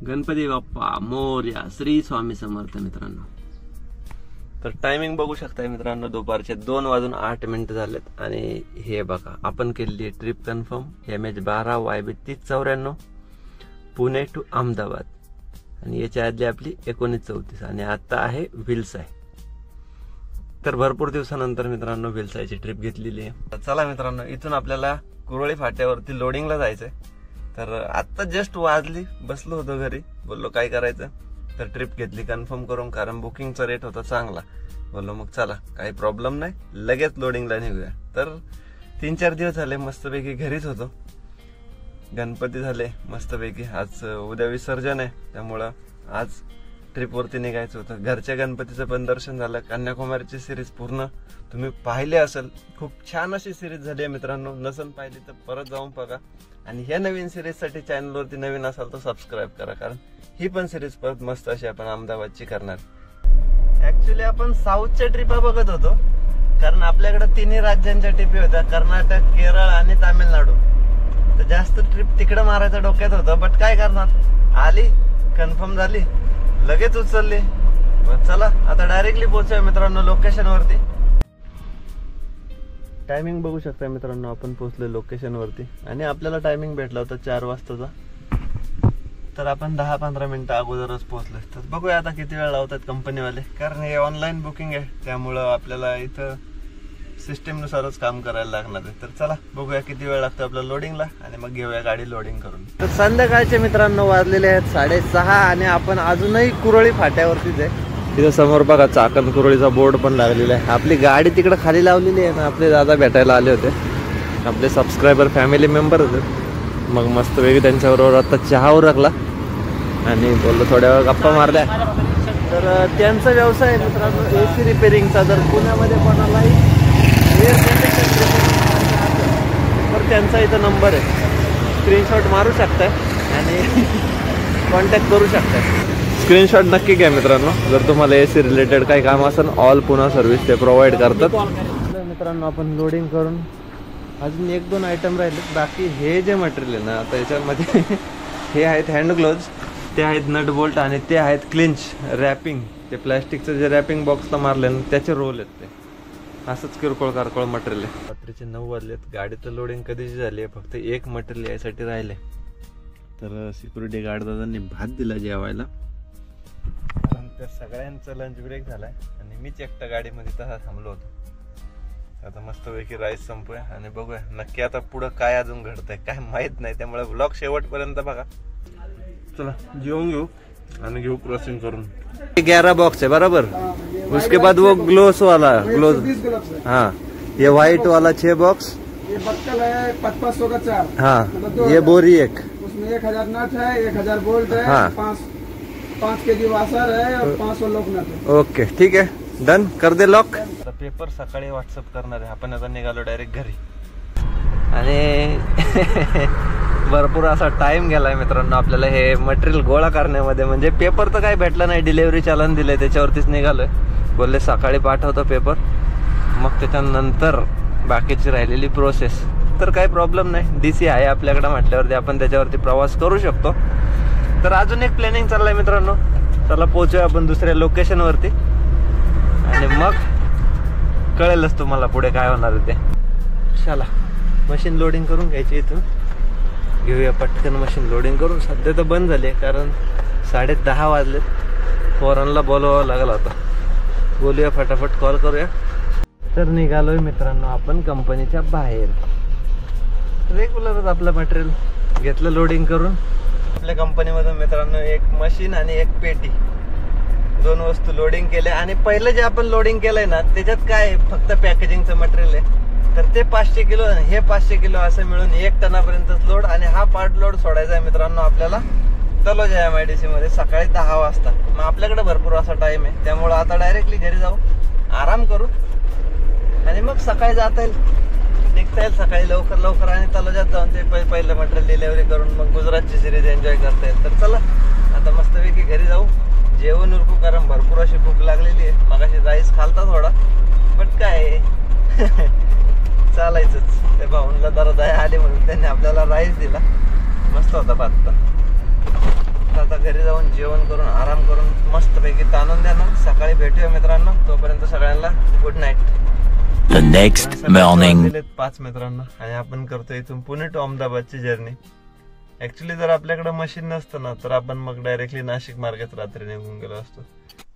गणपती बाप्पा मोरया, श्री स्वामी समर्थ मित्रांनो। तर टायमिंग बघू शकताय मित्रांनो, दुपारचे 2:08 झालेत आणि हे बघा आपण केलेली trip confirm MH12 YB 3094 Pune to Ahmedabad आणि याच्या आधी आपली 1934 आणि आता आहे विल्साय। तर भरपूर दिवसानंतर मित्रांनो विल्सायची ट्रिप घेतलेली आहे। चला मित्रांनो, इथून आपल्याला कुरोळी फाट्यावरती लोडिंगला जायचंय। तर आता जस्ट वाजली, बसलो होतो घरी, बोललो काय करायचं, तर ट्रिप घेतली कन्फर्म करून, कारण बुकिंगचा रेट होता चांगला। बोललो मग चला काही प्रॉब्लेम नाही, लगेच लोडिंगला निघूया। तर 3-4 दिवस झाले मस्तपैकी घरीच होतो, गणपती झाले मस्तपैकी, आज उद्या विसर्जन आहे त्यामुळं आज ट्रिपवरती निघायचं होतं। घरच्या गणपतीचं पण दर्शन झालं, कन्याकुमारीची सिरीज पूर्ण तुम्ही पाहिले असेल, खूप छान अशी सिरीज झाली आहे मित्रांनो। नसन पाहिली तर परत जाऊन बघा आणि ह्या नवीन सिरीजसाठी चॅनलवरती नवीन असाल तर सबस्क्राईब करा, कारण ही पण सिरीज परत मस्त अशी आपण अहमदाबादची करणार। ऍक्च्युली आपण साऊथच्या ट्रिपा बघत होतो, कारण आपल्याकडे 3 राज्यांच्या ट्रिपी होत्या, कर्नाटक, केरळ आणि तामिळनाडू। तर जास्त ट्रिप तिकडे मारायचा डोक्यात होतं, बट काय करणार, आली कन्फर्म झाली लगेच उचलली। चला आता डायरेक्टली पोहोचूया मित्रांनो लोकेशन वरती। टायमिंग बघू शकता मित्रांनो, आपण पोहोचलो लोकेशन वरती आणि आपल्याला टायमिंग भेटला होता 4 वाजताचा, तर आपण 10-15 मिनिटं अगोदरच पोहोचलो। तर बघूया आता किती वेळ लावतात कंपनीवाले, कारण हे ऑनलाईन बुकिंग आहे त्यामुळं आपल्याला इथं सिस्टीम नुसारच काम करायला लागणार आहे। तर चला बघूया किती वेळ लागतो आपल्याला लोडिंगला आणि मग घेऊया गाडी लोडिंग करून। तर संध्याकाळचे मित्रांनो वाजलेले आहेत 6:30 आणि आपण अजूनही कुरोळी फाट्यावरतीच आहे। तिथं समोर बघा चाकण कुरोळीचा बोर्ड पण लागलेला आहे। आपली गाडी तिकडे खाली लावलेली आहे ना, आपले दादा भेटायला आले होते, आपले सबस्क्रायबर फॅमिली मेंबर होते। मग मस्त वेगळी त्यांच्याबरोबर आता चहा उरकला आणि बोललो थोड्या वेळ गप्पा मारल्या। तर त्यांचा व्यवसाय आहे मित्रांनो AC रिपेअरिंगचा। जर पुण्यामध्ये कोणालाही एअर कंडिशन तर त्यांचा इथं नंबर आहे, स्क्रीनशॉट मारू शकताय आणि कॉन्टॅक्ट करू शकताय। स्क्रीनशॉट नक्की घ्या मित्रांनो, जर तुम्हाला AC रिलेटेड काही काम असेल, ऑल पुन्हा सर्व्हिस ते प्रोव्हाइड करतात। मित्रांनो आपण लोडिंग करून अजून 1-2 आयटम राहिलेत, बाकी हे जे मटेरियल आहे ना आता याच्यामध्ये हे आहेत हँड ग्लोव्ज, ते आहेत नट बोल्ट आणि ते आहेत क्लिंच रॅपिंग, ते प्लॅस्टिकचं जे रॅपिंग बॉक्सला मारले ना त्याचे रोल आहेत, ते असंच किरकोळ कारकोळ मटेरियल आहे। रात्रीचे 9 वाजलेत, गाडीचं लोडिंग कधीची झाली आहे, फक्त एक मटेरियल यासाठी राहिले। तर सिक्युरिटी गार्ड दादांनी भात दिला जेवायला, कारण त्या सगळ्यांचा लंच ब्रेक झालाय आणि मीच एकटा गाडीमध्ये तसा थांबलो होतो। आता मस्तपैकी राईस संपूया आणि बघूया नक्की आता पुढं काय अजून घडतंय काय माहित नाही, त्यामुळे ब्लॉग शेवटपर्यंत बघा। चला जेवून घेऊ आणि घेऊ क्रॉसिंग करून। 11 बॉक्स है बराबर, उसके बाद वो ग्लोव्स वाला ग्लोव्स, हाँ ये व्हाइट वाला 6 बॉक्स, ये बक्कल है 500 का 4, हाँ ये बोरी एक, उसमें 1000 नट है, 1000 बोल्ट है, हाँ 5 केजी वाशर है और 500 लॉक नट है। ओके ठीक आहे, डन कर दे लॉक। पेपर सकाळी व्हॉट्सअप करणार आहे, आपण आता निघालो डायरेक्ट घरी आणि भरपूर असा टाइम गेलाय मित्रांनो आपल्याला हे मटेरियल गोळा करण्यामध्ये। म्हणजे पेपर तर काही भेटला नाही, डिलिव्हरी चालन दिले त्याच्यावरतीच निघालोय, बोलले सकाळी पाठवतो पेपर, मग त्याच्यानंतर बाकीची राहिलेली प्रोसेस। तर काही प्रॉब्लेम नाही, DC आहे आपल्याकडे म्हटल्यावरती आपण त्याच्यावरती प्रवास करू शकतो। तर अजून एक प्लॅनिंग चाललंय मित्रांनो, चला पोहोचूया आपण दुसऱ्या लोकेशन वरती आणि मग कळेलच तुम्हाला पुढे काय होणार आहे ते। चला मशीन लोडिंग करून घ्यायची, इथून घेऊया पटकन मशीन लोडिंग करून। सध्या तर बंद झाली कारण 10:30 वाजलेत, पोरांना बोलवावं लागला होता। बोलूया फटाफट, कॉल करूया। तर निघालोय मित्रांनो आपण कंपनीच्या बाहेर, रेग्युलरच आपलं मटेरियल घेतलं लोडिंग करून। आपल्या कंपनीमधून मित्रांनो एक मशीन आणि एक पेटी, 2 वस्तू लोडिंग केल्या आणि पहिलं जे आपण लोडिंग केलंय ना त्याच्यात काय फक्त पॅकेजिंगचं मटेरियल आहे, तर ते 500 किलो आणि हे 500 किलो असं मिळून 1 टनापर्यंतच लोड। आणि हा पार्ट लोड सोडायचा आहे मित्रांनो आपल्याला तलोजा MIDC मध्ये सकाळी 10 वाजता। मग आपल्याकडे भरपूर असा टाइम आहे, त्यामुळे आता डायरेक्टली घरी जाऊ, आराम करू आणि मग सकाळी जाता येईल, निघता येईल सकाळी लवकर आणि तलोजात जाऊन ते पहिलं मटेरियल डिलिव्हरी करून मग गुजरातची सिरीज एन्जॉय करता येईल। तर चला आता मस्तपैकी घरी जाऊ, जेवण उरकू, कारण भरपूर अशी भूक लागलेली आहे। मगाशी राईस खालता थोडा, बट काय चालायचंच, त्या भाऊंला जरा दया आली म्हणून त्यांनी आपल्याला राईस दिला, मस्त होता भात। तर आता घरी जाऊन जेवण करून आराम करून मस्तपैकी ताणून द्या ना. सकाळी भेटूया मित्रांनो. तोपर्यंत सगळ्यांना good night. The next morning. 5 मित्रांनो आणि आपण करतो इथून पुणे टू अहमदाबादची जर्नी. ऍक्च्युली जर आपल्याकडे मशीन नसतं ना तर आपण मग डायरेक्टली नाशिक मार्गेत रात्री निघून गेलो असतो.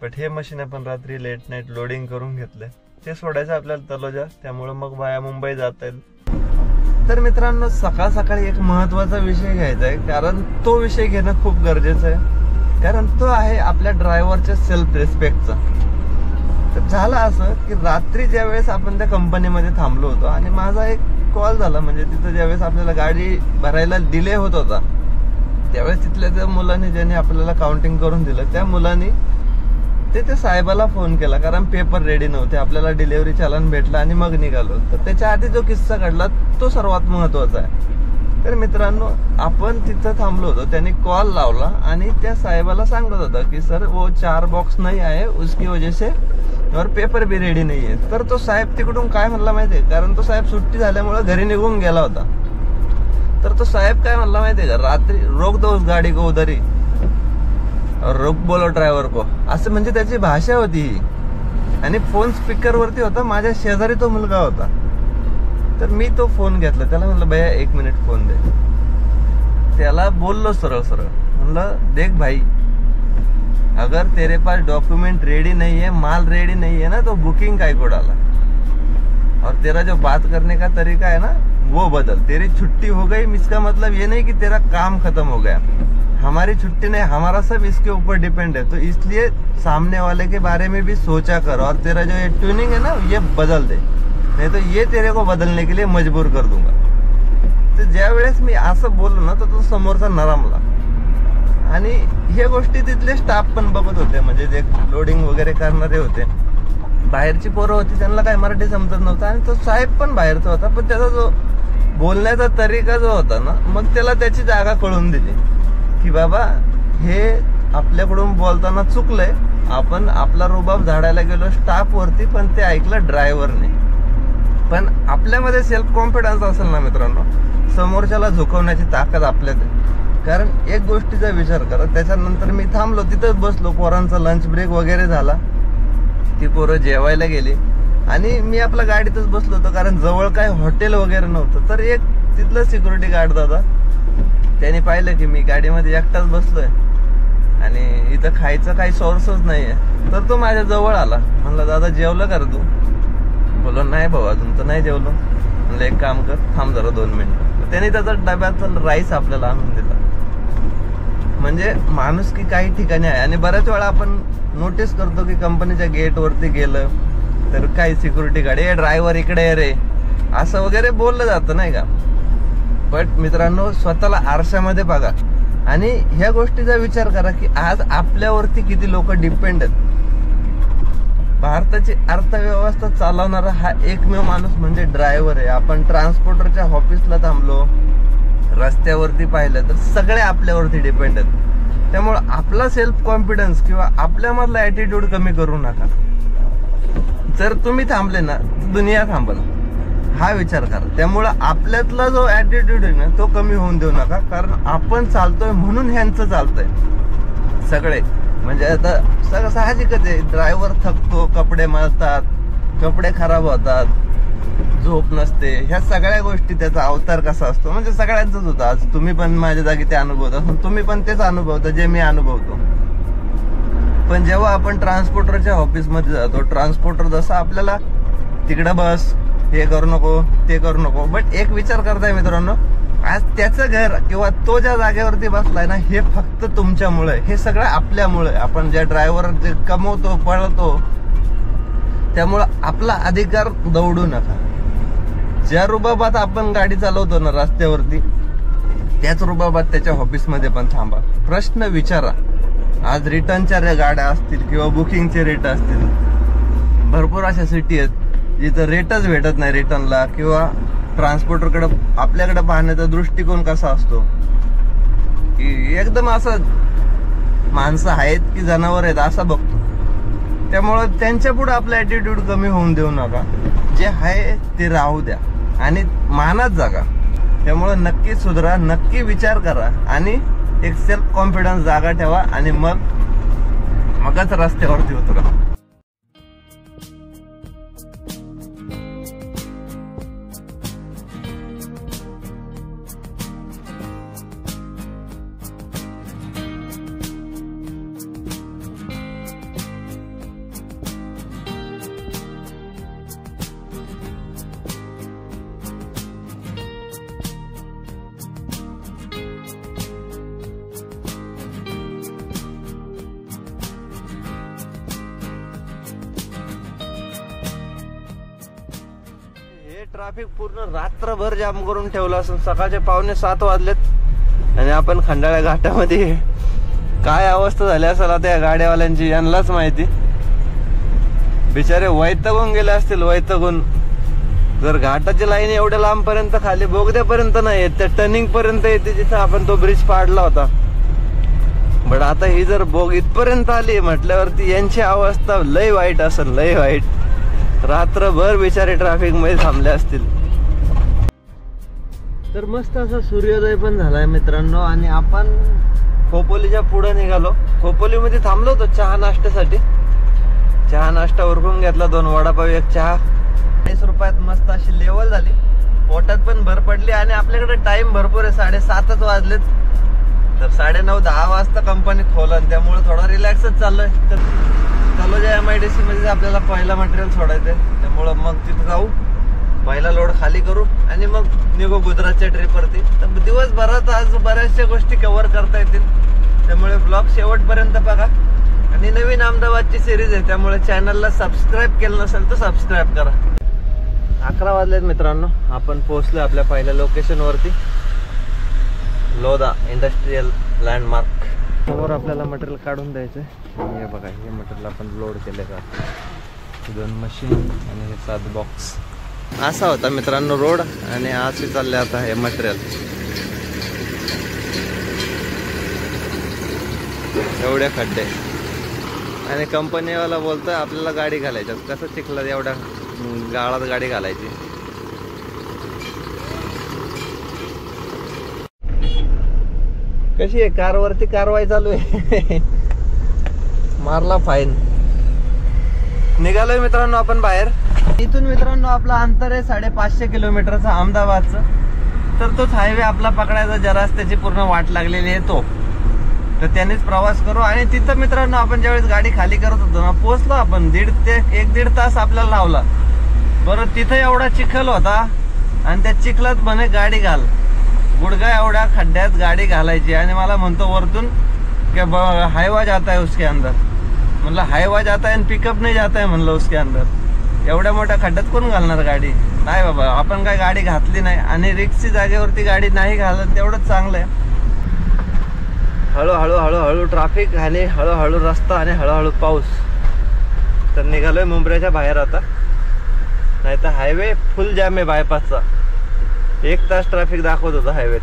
बट हे मशीन आपण रात्री लेट नाईट लोडिंग करून घेतलंय. ते सोडायचं आपल्याला तलोजा, त्यामुळे मग वाया मुंबई जाता येईल. तर मित्रांनो सकाळ सकाळी एक महत्वाचा विषय घ्यायचा आहे, कारण तो विषय घेणं खूप गरजेचं आहे. कारण तो आहे आपल्या ड्रायव्हरच्या सेल्फ रिस्पेक्टचा. तर झालं असं की रात्री ज्या वेळेस आपण त्या कंपनीमध्ये थांबलो होतो आणि माझा एक कॉल झाला, म्हणजे तिथं ज्यावेळेस आपल्याला गाडी भरायला डिले होत होता त्यावेळेस तिथल्या त्या मुलाने ज्याने आपल्याला काउंटिंग करून दिलं त्या मुलांनी ते साहेबाला फोन केला, कारण पेपर रेडी नव्हते. आपल्याला डिलिव्हरी चालन भेटला आणि मग निघालो. तर त्याच्या आधी जो किस्सा घडला तो सर्वात महत्वाचा आहे. तर मित्रांनो आपण तिथं थांबलो होतो, त्यांनी कॉल लावला आणि त्या साहेबाला सांगत होता की सर वो 4 बॉक्स नहीं आए उसकी वजह से और पेपर भी रेडी नहीं है. तर तो साहेब तिकडून काय म्हणला माहितीये, कारण तो साहेब सुट्टी झाल्यामुळे घरी निघून गेला होता. तर तो साहेब काय म्हणला माहितीये का, रात्री रोक दो उस गाडी को उधर ही और रोक बोलो ड्रायव्हर को, असं म्हणजे त्याची भाषा होती ही. आणि फोन स्पीकर वरती होता, माझ्या शेजारी तो मुलगा होता. तर मी तो फोन घेतला, त्याला म्हणलं भैया 1 मिनिट फोन दे. त्याला बोललो सरळ सरळ, म्हणलं देख भाई अगर तेरे पास डॉक्यूमेंट रेडी नहीं है, माल रेडी नहीं है ना, तो बुकिंग काय को डाला. और तेरा जो बात करने का तरीका है ना वो बदल. तेरी छुट्टी हो गई इसका मतलब ये नहीं कि तेरा काम खत्म हो गया. हमारी छुट्टी नहीं, हमारा सब इसके ऊपर डिपेंड है. तो इसलिए सामने वाले के बारे में भी सोचा कर. और तेरा जो ये ट्यूनिंग है ना ये बदल दे, नहीं तो ये तेरे को बदलने के लिए मजबूर कर दूंगा. तर ज्या वेळेस मी असं बोललो ना तर तो समोरचा नरमला. आणि हे गोष्टी तिथले स्टाफ पण बघत होते, म्हणजे जे लोडिंग वगैरे करणारे होते. बाहेरची पोरं होती, त्यांना काय मराठी समजत नव्हतं. आणि तो साहेब पण बाहेरचा होता, पण त्याचा जो बोलण्याचा तरीका जो होता ना, मग त्याला त्याची जागा कळून दिली की बाबा हे आपल्याकडून बोलताना चुकलंय. आपण आपला रुबाब झाडायला गेलो स्टाफ वरती, पण ते ऐकलं ड्रायव्हरने. पण आपल्यामध्ये सेल्फ कॉन्फिडन्स असेल ना मित्रांनो, समोरच्याला झुकवण्याची ताकद आपल्यात आहे. कारण एक गोष्टीचा विचार करा, त्याच्यानंतर मी थांबलो तिथंच बसलो, पोरांचा लंच ब्रेक वगैरे झाला, ती पोरं जेवायला गेली आणि मी आपल्या गाडीतच बसलो होतो, कारण जवळ काय हॉटेल वगैरे नव्हतं. तर एक तिथलं सिक्युरिटी गार्ड दादा त्याने पाहिलं की मी गाडीमध्ये एकटाच बसलोय आणि इथं खायचं काही सोर्सच नाहीये. तर तो माझ्या जवळ आला, म्हणलं दादा जेवलं का रे तू? बोलो नाही भाऊ अजून तर नाही जेवलो. म्हणलं एक काम कर, थांब जरा 2 मिनिटं. त्याने त्याचा डब्याचा राईस आपल्याला आणून दिला. म्हणजे माणूस की काही ठिकाणी आहे. आणि बऱ्याच वेळा आपण नोटीस करतो की कंपनीच्या गेट वरती गेलं तर काही सिक्युरिटी गार्ड, ए ड्रायव्हर इकडे रे, असं वगैरे बोललं जातं नाही का. बट मित्रांनो स्वतःला आरशामध्ये बघा आणि ह्या गोष्टीचा विचार करा की आज आपल्यावरती किती लोक डिपेंड आहेत. भारताची अर्थव्यवस्था चालवणारा हा एकमेव माणूस म्हणजे ड्रायव्हर आहे. आपण ट्रान्सपोर्टरच्या ऑफिसला थांबलो, रस्त्यावरती पाहिलं तर सगळे आपल्यावरती डिपेंड आहेत. त्यामुळे आपला सेल्फ कॉन्फिडन्स किंवा आपल्यामधला ऍटिट्यूड कमी करू नका. जर तुम्ही थांबले ना दुनिया थांबल, हा विचार करा. त्यामुळं आपल्यातला जो ऍटिट्यूड आहे ना तो कमी होऊन देऊ नका, कारण आपण चालतोय म्हणून ह्यांचं चालतंय सगळे. म्हणजे आता सगळं साहजिकच आहे, ड्रायव्हर थकतो, कपडे मळतात, कपडे खराब होतात, झोप नसते, ह्या सगळ्या गोष्टी त्याचा अवतार कसा असतो म्हणजे सगळ्यांचाच होता. आज तुम्ही पण माझ्या जागी ते अनुभवता, तुम्ही पण तेच अनुभवता जे मी अनुभवतो. पण जेव्हा आपण ट्रान्सपोर्टरच्या ऑफिसमध्ये जातो, ट्रान्सपोर्टर जसं आपल्याला तिकडं बस, हे करू नको, ते करू नको, बट एक विचार करताय मित्रांनो, आज त्याचं घर किंवा तो ज्या जागेवरती बसलाय ना हे फक्त तुमच्यामुळे, हे सगळं आपल्यामुळे. आपण ज्या ड्रायव्हर जे कमवतो पळतो, त्यामुळं आपला अधिकार दौडू नका. ज्या रुबाबात आपण गाडी चालवतो ना रस्त्यावरती, त्याच रुबाबात त्याच्या ऑफिसमध्ये पण थांबा. प्रश्न विचारा. आज रिटर्नच्या गाड्या असतील किंवा बुकिंगचे रेट असतील, भरपूर अशा सिटी आहेत जिथं रेटच भेटत नाही रिटर्नला. किंवा ट्रान्सपोर्टरकडे आपल्याकडे पाहण्याचा दृष्टिकोन कसा असतो की एकदम असं माणसं आहेत की जनावर आहेत असं बघतो. त्यामुळं त्यांच्या पुढे आपला ऍटिट्यूड कमी होऊन देऊ नका. जे आहे ते राहू द्या आणि मानात जागा. त्यामुळं नक्की सुधरा, नक्की विचार करा आणि एक सेल्फ कॉन्फिडन्स जागा ठेवा आणि मगच रस्त्यावरती उतरा. ट्रॅफिक पूर्ण रात्रभर जाम करून ठेवलं असून सकाळचे 6:45 वाजलेत आणि आपण खंडाळा घाटामध्ये काय अवस्था झाली असेल आता या गाड्यावाल्यांची यांनाच माहिती. बिचारे वैतागून गेले असतील, वैतागून. जर घाटाची लाईन एवढ्या लांब पर्यंत खाली बोगद्यापर्यंत नाही येत, त्या टर्निंग पर्यंत येते जिथं आपण तो ब्रिज पाडला होता. बट आता ही जर बोग इथपर्यंत आली म्हटल्यावरती यांची अवस्था लय वाईट असेल, लय वाईट. रात्रभर बिचारे ट्रॅफिक मध्ये थांबले असतील. तर मस्त असा सूर्योदय पण झालाय मित्रांनो आणि आपण खोपोलीच्या पुढे निघालो. खोपोलीमध्ये थांबलो होतो चहा नाश्त्यासाठी. चहा नाश्ता उरकून घेतला, 2 वडापाव 1 चहा. 40 रुपयात मस्त अशी लेवल झाली, पोटात पण भर पडली आणि आपल्याकडे टाइम भरपूर आहे. 7:30 वाजलेत. तर 9:30-10 वाजता कंपनी खोलन, त्यामुळे थोडा रिलॅक्सच चाललोय. तर तलोजा MIDC मध्ये आपल्याला पहिला मटेरियल सोडायचंय, त्यामुळं मग तिथं जाऊ, पहिला लोड खाली करू आणि मग निघू गुजरातच्या ट्रिपवरती. तर दिवसभरात आज बऱ्याचशा गोष्टी कव्हर करता येतील, त्यामुळे ब्लॉग शेवटपर्यंत बघा. आणि नवीन अहमदाबादची सिरीज आहे, त्यामुळे चॅनलला सबस्क्राईब केलं नसेल तर सबस्क्राईब करा. 11 वाजलेत मित्रांनो. आपण पोहोचलो आपल्या पहिल्या लोकेशन वरती, लोधा इंडस्ट्रियल लँडमार्क. समोर आपल्याला मटेरियल काढून द्यायचंय. हे बघा, हे मटेरियल आपण लोड केले का, 2 मशीन आणि हे 7 बॉक्स. असा होता मित्रांनो रोड आणि असे चालले आता हे मटेरियल. एवढे खड्डे आणि कंपनीवाला बोलतोय आपल्याला गाडी घालायची. कसं चिखलात एवढ्या गाळात गाडी घालायची. कशी आहे कारवरती कारवाई चालू आहे. मारला फाईन. निघालोय मित्रांनो आपण बाहेर. इथून मित्रांनो आपला अंतर आहे 550 किलोमीटरचा अहमदाबादचं. तर तोच हायवे आपला पकडायचा, जरास त्याची पूर्ण वाट लागलेली आहे तो. तर त्यानेच प्रवास करू. आणि तिथं मित्रांनो आपण ज्यावेळेस गाडी खाली करत होतो ना, पोहोचलो आपण 1.5 तास आपल्याला लावला. बरं तिथं एवढा चिखल होता आणि त्या चिखलात म्हणे गाडी घाल. गुडघा एवढ्या खड्ड्यात गाडी घालायची आणि मला म्हणतो वरतून कि हाईवा जाता है उसके अंदर. म्हणलं हाईवा जाता है आणि पिकअप नाही जाता है म्हणलं उसके अंदर. एवढ्या मोठ्या खड्ड्यात कोण घालणार गाडी. नाही बाबा, आपण काय गाडी घातली नाही आणि रिक्सची जागेवरती गाडी नाही घालत, तेवढंच चांगलं आहे. हळूहळू हळूहळू ट्रॅफिक आणि हळूहळू रस्ता आणि हळूहळू पाऊस. तर निघालोय मुंबईच्या बाहेर आता. नाही तर हायवे फुल जाम आहे बायपासचा. 1 तास ट्रॅफिक दाखवत होता हायवेत.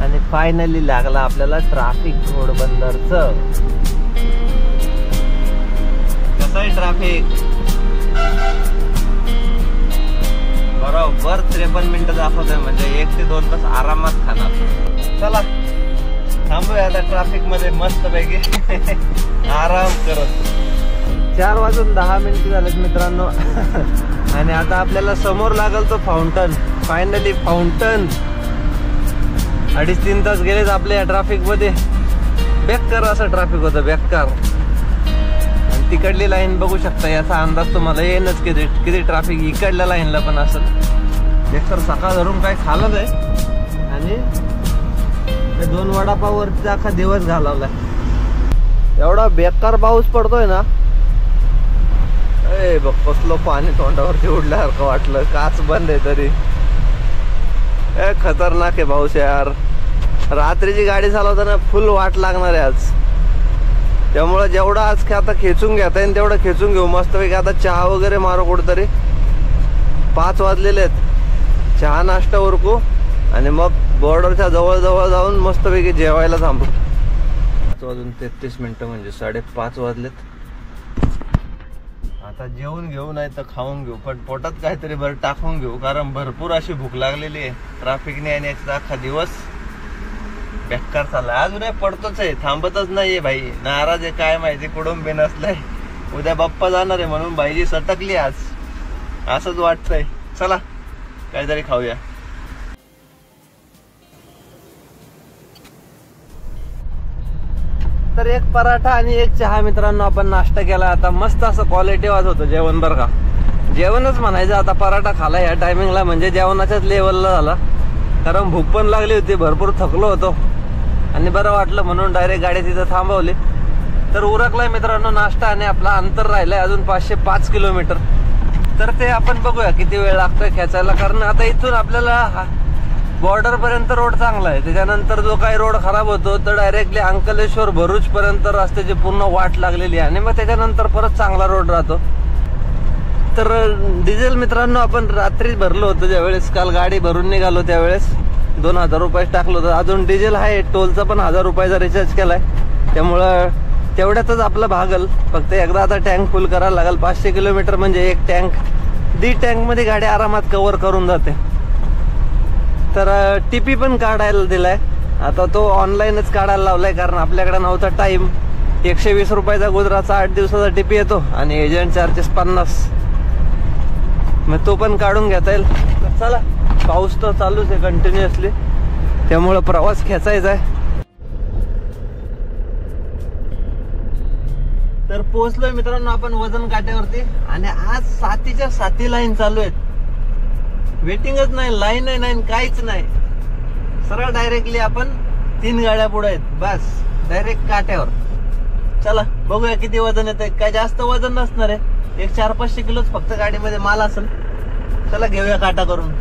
आणि फायनली लागला आपल्याला ट्रॅफिक घोडबंदरचं. कसं आहे ट्रॅफिक. बरोबर 53 मिनिटं दाखवतोय, म्हणजे 1 ते 2 तास आरामात खाणार. चला थांबूया आता ट्रॅफिक मध्ये मस्त पैकी आराम करत. 4:10 झालेत मित्रांनो. आणि आता आपल्याला समोर लागल तो फाउंटन. Finally fountain. 2.5-3 तास गेलेत आपल्या या ट्रॅफिक मध्ये. बेकार असं ट्रॅफिक होतं, बेकार. आणि तिकडली लाईन बघू शकता, याचा अंदाज तुम्हाला येईनच किती ट्रॅफिक इकडल्या लाईनला पण असेल. बेकार सकाळ धरून काय खाल्लं नाही आणि ते 2 वडापाववरती अख्खा दिवस घालवलाय. एवढा बेकार पाऊस पडतोय ना, ए बघ कसलं पाणी तोंडावरती उडल्यासारखं वाटलं. काच बंद आहे तरी. खतरनाक आहे पाऊस यार. रात्रीची गाडी चालवताना फुल वाट लागणार आहे आज. त्यामुळे जेवढं आज आता खेचून घेता येईल तेवढं खेचून घेऊ मस्तपैकी. आता चहा वगैरे मारू कुठेतरी. 5 वाजलेले आहेत. चहा नाश्ता उरकू आणि मग बॉर्डरच्या जवळ जवळ जाऊन मस्तपैकी जेवायला थांबू. 5:33 म्हणजे 5:30 वाजलेत. आता जेवून घेऊ नाही तर खाऊन घेऊ, पण पोटात काहीतरी बरं टाकून घेऊ, कारण भरपूर अशी भूक लागलेली आहे. ट्रॅफिकने आणि याचा अख्खा दिवस बेकार चाललाय. अजूनही पडतोच आहे, थांबतच नाहीये. भाई नाराज आहे काय माहिती, कुडून बी नसलाय. उद्या बाप्पा जाणार आहे म्हणून भाईजी सटकली आज, असंच वाटतंय. चला काहीतरी खाऊया. तर एक पराठा आणि एक चहा मित्रांनो आपण नाश्ता केला. आता मस्त असं क्वालिटी वाज होतं जेवण बरं का. जेवणच म्हणायचं. आता पराठा खाला या टायमिंगला म्हणजे जेवणाच्याच लेवलला झाला, कारण भूक पण लागली होती, भरपूर थकलो होतो आणि बरं वाटलं म्हणून डायरेक्ट गाडी तिथं थांबवली. तर उरकलाय मित्रांनो नाश्ता आणि आपला अंतर राहिलाय अजून 505 किलोमीटर. तर ते आपण बघूया किती वेळ लागतोय खेचायला, कारण आता इथून आपल्याला बॉर्डर पर्यंत रोड चांगला आहे. त्याच्यानंतर जो काही रोड खराब होतो तर डायरेक्टली अंकलेश्वर भरूच पर्यंत रस्त्याची पूर्ण वाट लागलेली आहे आणि मग त्याच्यानंतर परत चांगला रोड राहतो. तर डिझेल मित्रांनो आपण रात्री भरलो होतो ज्यावेळेस, काल गाडी भरून निघालो त्यावेळेस 2000 रुपये टाकलो होतं. अजून डिझेल आहे, टोलचा पण 1000 रुपयाचा रिचार्ज केलाय, त्यामुळं तेवढ्यातच आपलं भागल. फक्त एकदा आता टँक फुल करायला लागेल. 500 किलोमीटर म्हणजे एक टँक, दी टँक मध्ये गाडी आरामात कव्हर करून जाते. तर टीपी पण काढायला दिलाय, आता तो ऑनलाईनच काढायला लावलाय, कारण आपल्याकडे नव्हता टाइम. 120 रुपयाचा गुजरातचा 8 दिवसाचा टीपी येतो आणि एजंट चार्जेस 50, मग तो पण काढून घेता येईल. चला, पाऊस तर चालूच आहे कंटिन्युअसली, त्यामुळे प्रवास खेचायचा आहे. तर पोहोचलोय मित्रांनो आपण वजन काट्यावरती आणि आज 7च्या 7 लाईन चालू आहेत. वेटिंगच नाही, लाईन नाही, काहीच नाही. सरळ डायरेक्टली आपण 3 गाड्या पुढे आहेत, बस डायरेक्ट काट्यावर. चला बघूया किती वजन येत आहे. काय जास्त वजन नसणार आहे, एक 400-500 किलोच फक्त गाडीमध्ये माल असेल. चला घेऊया काटा करून.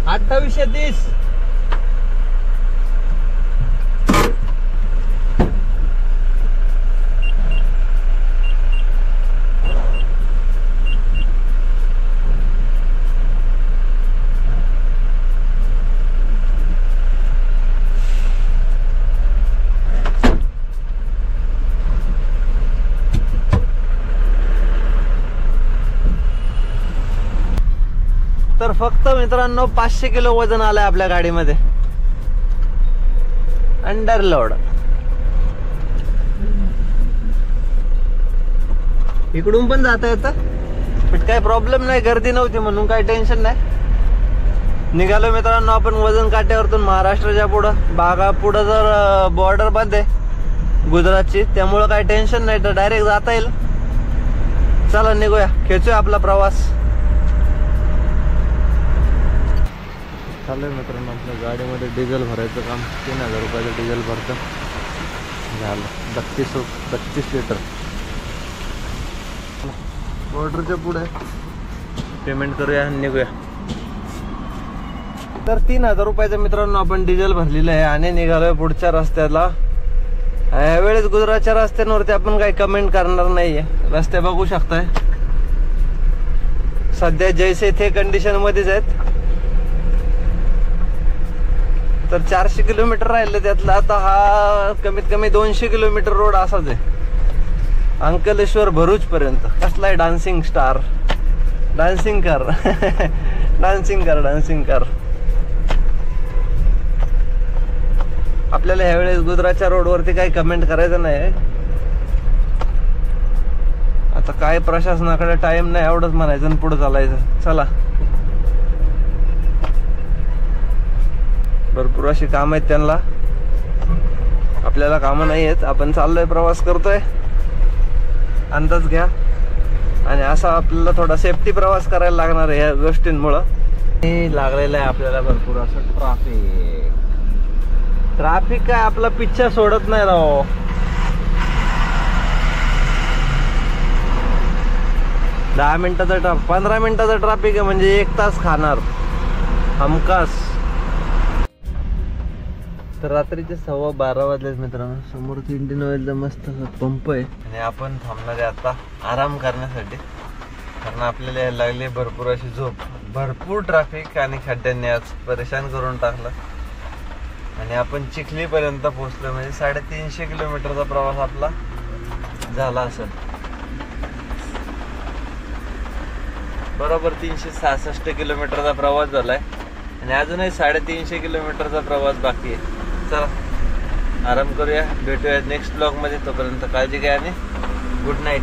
$2830. तर फक्त मित्रांनो 500 किलो वजन आलंय आपल्या गाडीमध्ये, अंडरलोड. इकडून पण जाता येतं, पण काही प्रॉब्लेम नाही, गर्दी नव्हती म्हणून काही टेन्शन नाही. निघालो मित्रांनो आपण वजन काट्यावरतून महाराष्ट्राच्या पुढं. बागा पुढं जर बॉर्डर बंद आहे गुजरातची, त्यामुळं काही टेन्शन नाही, तर डायरेक्ट जाता येईल. चला निघूया, खेचूया आपला प्रवास. चालू मित्रांनो आपल्या गाडीमध्ये डिझेल भरायचं काम. 3000 रुपयाचं डिझेल भरतं झालं. 32 लिटर. बॉर्डरच्या पुढे पेमेंट करूया आणि निघूया. तर 3000 रुपयाचं मित्रांनो आपण डिझेल भरलेलं आहे आणि निघालोय पुढच्या रस्त्याला. यावेळेस गुजरातच्या रस्त्यांवरती आपण काही कमेंट करणार नाहीये. रस्ते बघू शकताय सध्या जैसे थे कंडिशन मध्येच आहेत. तर 400 किलोमीटर राहिले, त्यातला आता हा कमीत कमी 200 किलोमीटर रोड असाच आहे अंकलेश्वर भरूच पर्यंत. कसलाय डान्सिंग स्टार, डान्सिंग कर डान्सिंग कर डान्सिंग कर. आपल्याला ह्यावेळेस गुजरातच्या रोडवरती काही कमेंट करायचं नाही. आता काय प्रशासनाकडे टाइम नाही एवढंच म्हणायचं आणि पुढे चालायचं. चला, भरपूर अशी काम आहेत त्यांना, आपल्याला कामं नाही आहेत. आपण चाललोय, प्रवास करतोय, अंदाज घ्या. आणि असा आपल्याला थोडा सेफ्टी प्रवास करायला लागणार आहे या गोष्टींमुळं. लागलेलं आहे आपल्याला भरपूर असं ट्रॅफिक काय आपला पिच्छा सोडत नाही राव. दहा मिनिटाचा 15 मिनिटाचा ट्रॅफिक आहे म्हणजे 1 तास खाणार हमखास. तर रात्रीचे 12:15 वाजलेत मित्रांनो. समोर इंडियन ऑइलचा मस्त पंप आहे आणि आपण थांबणार आहे आता आराम करण्यासाठी, कारण आपल्याला यायला लागली भरपूर अशी झोप. भरपूर ट्रॅफिक आणि खड्ड्यांनी आज परेशान करून टाकलं आणि आपण चिखलीपर्यंत पोहोचलो. म्हणजे 350 किलोमीटरचा प्रवास आपला झाला असेल. बरोबर 366 किलोमीटरचा प्रवास झालाय आणि अजूनही 350 किलोमीटरचा प्रवास बाकी आहे. चला आराम करूया, भेटूया नेक्स्ट ब्लॉग मध्ये. तोपर्यंत काळजी घ्या आणि गुड नाईट.